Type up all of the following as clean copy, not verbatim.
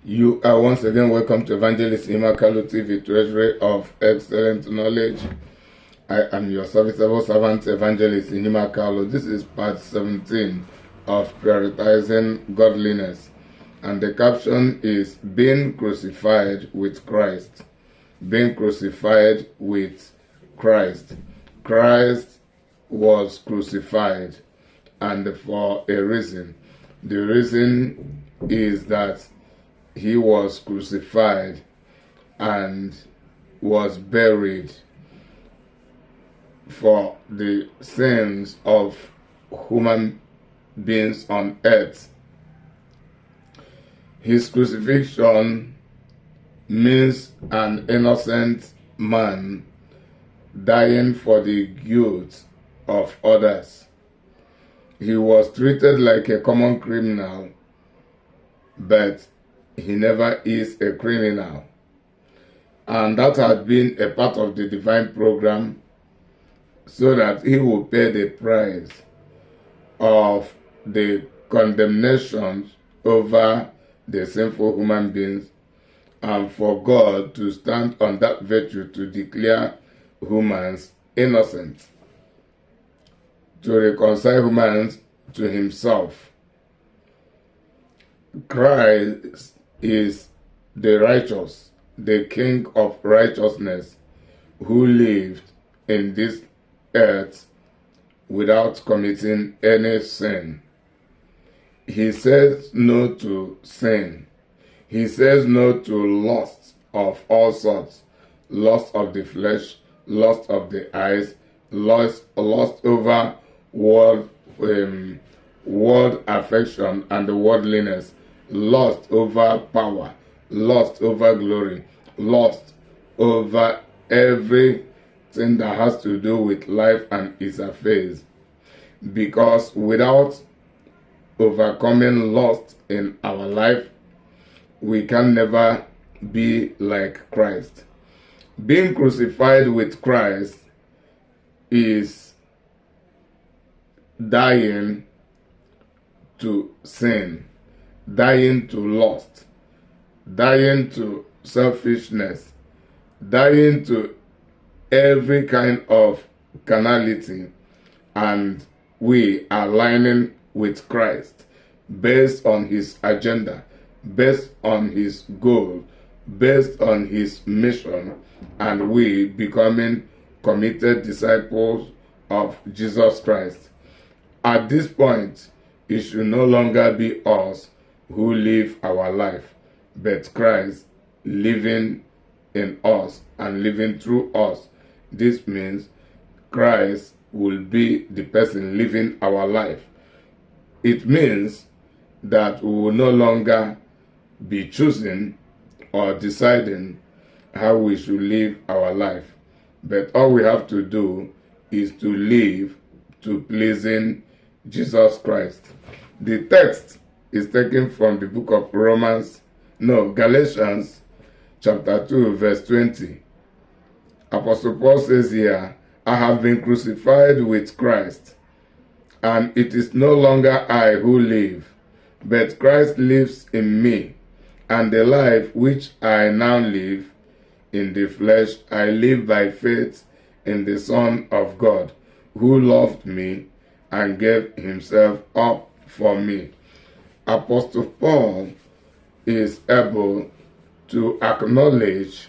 You are once again welcome to Evangelist Imakalu TV, Treasury of Excellent Knowledge. I am your serviceable servant, Evangelist Imakalu. This is part 17 of Prioritizing Godliness. And the caption is Being Crucified with Christ. Being crucified with Christ. Christ was crucified, and for a reason. The reason is that he was crucified and was buried for the sins of human beings on earth. His crucifixion means an innocent man dying for the guilt of others. He was treated like a common criminal, but he never is a criminal. And that had been a part of the divine program so that he will pay the price of the condemnation over the sinful human beings, and for God to stand on that virtue to declare humans innocent, to reconcile humans to himself. Christ is the righteous, the King of righteousness, who lived in this earth without committing any sin. He says no to sin. He says no to lust of all sorts, lust of the flesh, lust of the eyes, lust over world affection and the worldliness, lust over power, lust over glory, lust over everything that has to do with life and its affairs. Because without overcoming lust in our life, we can never be like Christ. Being crucified with Christ is dying to sin, dying to lust, dying to selfishness, dying to every kind of carnality, and we are aligning with Christ based on his agenda, based on his goal, based on his mission, and we becoming committed disciples of Jesus Christ. At this point, it should no longer be us who live our life, but Christ living in us and living through us. This means Christ will be the person living our life. It means that we will no longer be choosing or deciding how we should live our life, but all we have to do is to live to pleasing Jesus Christ. The text is taken from the book of Galatians chapter 2 verse 20. Apostle Paul says here, I have been crucified with Christ, and it is no longer I who live, but Christ lives in me, and the life which I now live in the flesh, I live by faith in the Son of God, who loved me and gave himself up for me. Apostle Paul is able to acknowledge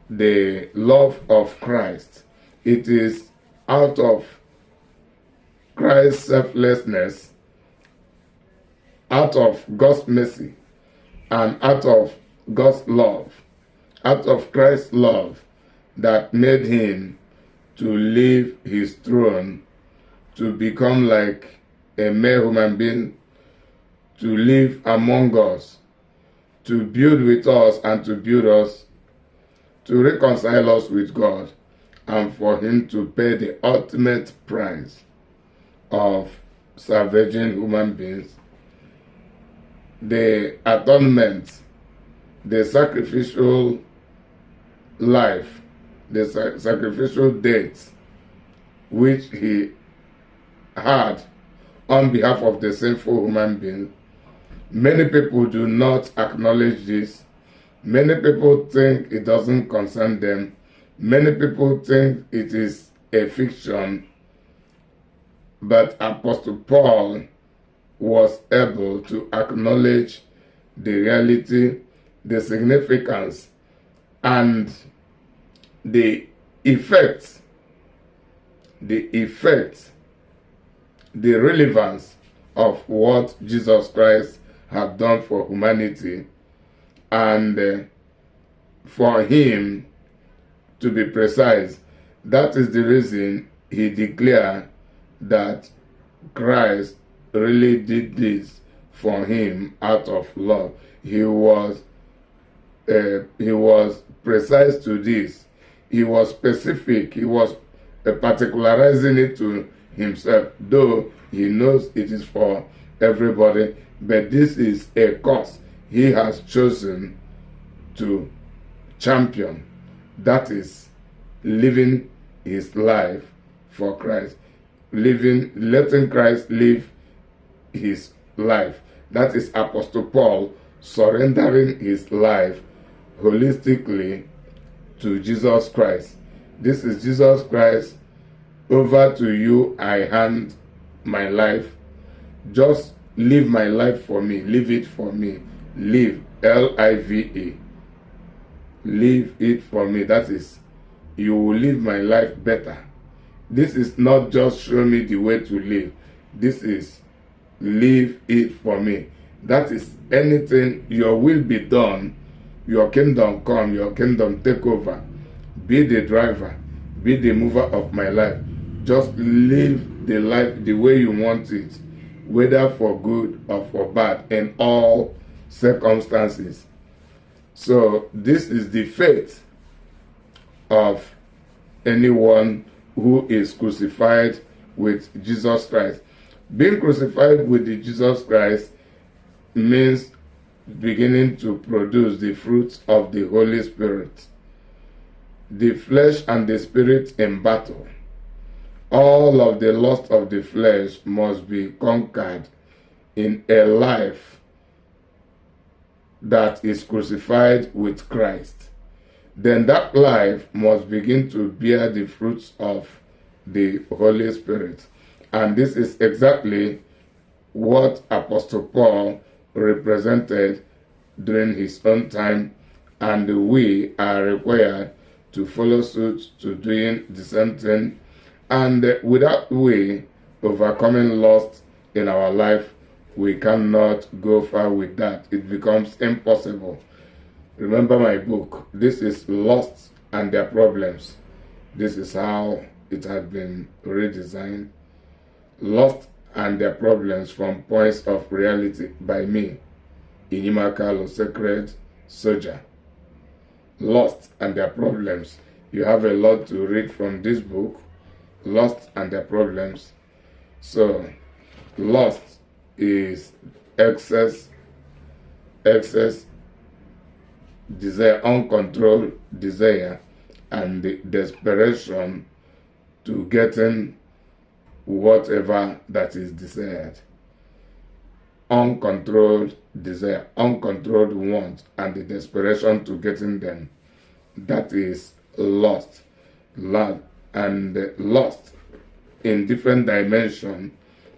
the love of Christ. It is out of Christ's selflessness, out of God's mercy, and out of God's love, out of Christ's love, that made him to leave his throne, to become like a mere human being, to live among us, to build with us and to build us, to reconcile us with God, and for him to pay the ultimate price of salvaging human beings. The atonement, the sacrificial life, the sacrificial death which he had on behalf of the sinful human being Many people do not acknowledge this. Many people think it doesn't concern them. Many people think it is a fiction. But Apostle Paul was able to acknowledge the reality, the significance, and the effect, the relevance of what Jesus Christ had done for humanity, and for him, to be precise, that is the reason he declared that Christ really did this for him out of love. He was precise to this. He was specific. He was particularizing it to himself, though he knows it is for everybody. But this is a cause he has chosen to champion. That is living his life for Christ. Letting Christ live his life. That is Apostle Paul surrendering his life holistically to Jesus Christ. This is Jesus Christ. Over to you I hand my life. Just live my life for me. Live it for me. Live, L-I-V-E. Live it for me. That is, you will live my life better. This is not just show me the way to live. This is live it for me. That is anything, your will be done, your kingdom come, your kingdom take over. Be the driver, be the mover of my life. Just live the life the way you want it, whether for good or for bad, in all circumstances. So this is the faith of anyone who is crucified with Jesus Christ. Being crucified with the Jesus Christ means beginning to produce the fruits of the Holy Spirit. The flesh and the spirit in battle. All of the lust of the flesh must be conquered in a life that is crucified with Christ. Then that life must begin to bear the fruits of the Holy Spirit. And this is exactly what Apostle Paul represented during his own time, and we are required to follow suit to doing the same thing. And without we overcoming lust in our life, we cannot go far with that. It becomes impossible. Remember my book. This is Lust and Their Problems. This is how it had been redesigned. Lust and Their Problems from Points of Reality by me, Inimakalo, Sacred Soldier. Lust and Their Problems. You have a lot to read from this book. Lust and Their Problems. So, lust is excess desire, uncontrolled desire, and the desperation to getting whatever that is desired. Uncontrolled desire, uncontrolled want, and the desperation to getting them. That is lust. Love and lust in different dimensions,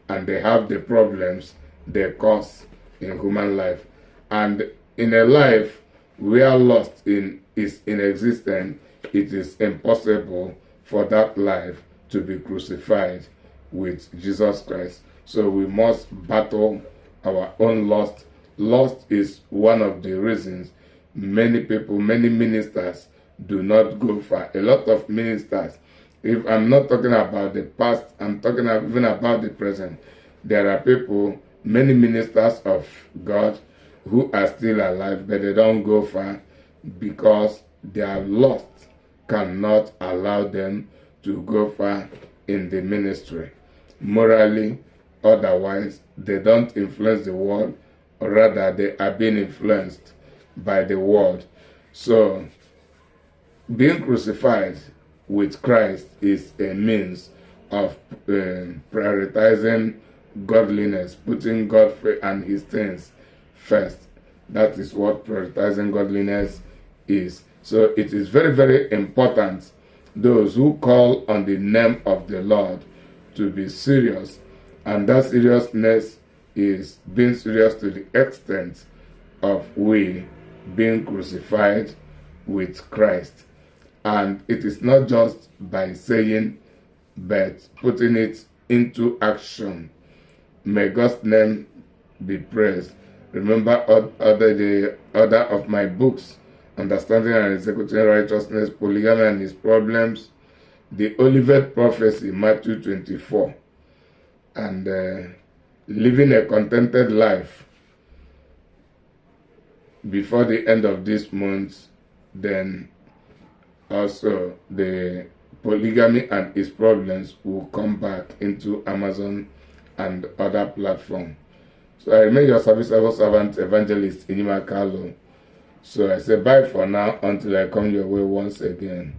and they have the problems they cause in human life. And in a life where lust is in existence, it is impossible for that life to be crucified with Jesus Christ. So we must battle our own lust. Lust is one of the reasons many people, many ministers do not go far. A lot of ministers, if I'm not talking about the past, I'm talking even about the present. There are people, many ministers of God, who are still alive, but they don't go far because their lust cannot allow them to go far in the ministry. Morally, otherwise, they don't influence the world, or rather, they are being influenced by the world. So, being crucified with Christ is a means of prioritizing godliness, putting God and his things first. That is what prioritizing godliness is. So it is very, very important, those who call on the name of the Lord, to be serious. And that seriousness is being serious to the extent of we being crucified with Christ. And it is not just by saying, but putting it into action. May God's name be praised. Remember the other of my books, Understanding and Executing Righteousness, Polygamy and Its Problems, the Olivet Prophecy, Matthew 24, and Living a Contented Life before the end of this month. Then also the Polygamy and Its Problems will come back into Amazon and other platforms. So I remain your serviceable servant, Evangelist Inima Carlo. So I say bye for now until I come your way once again.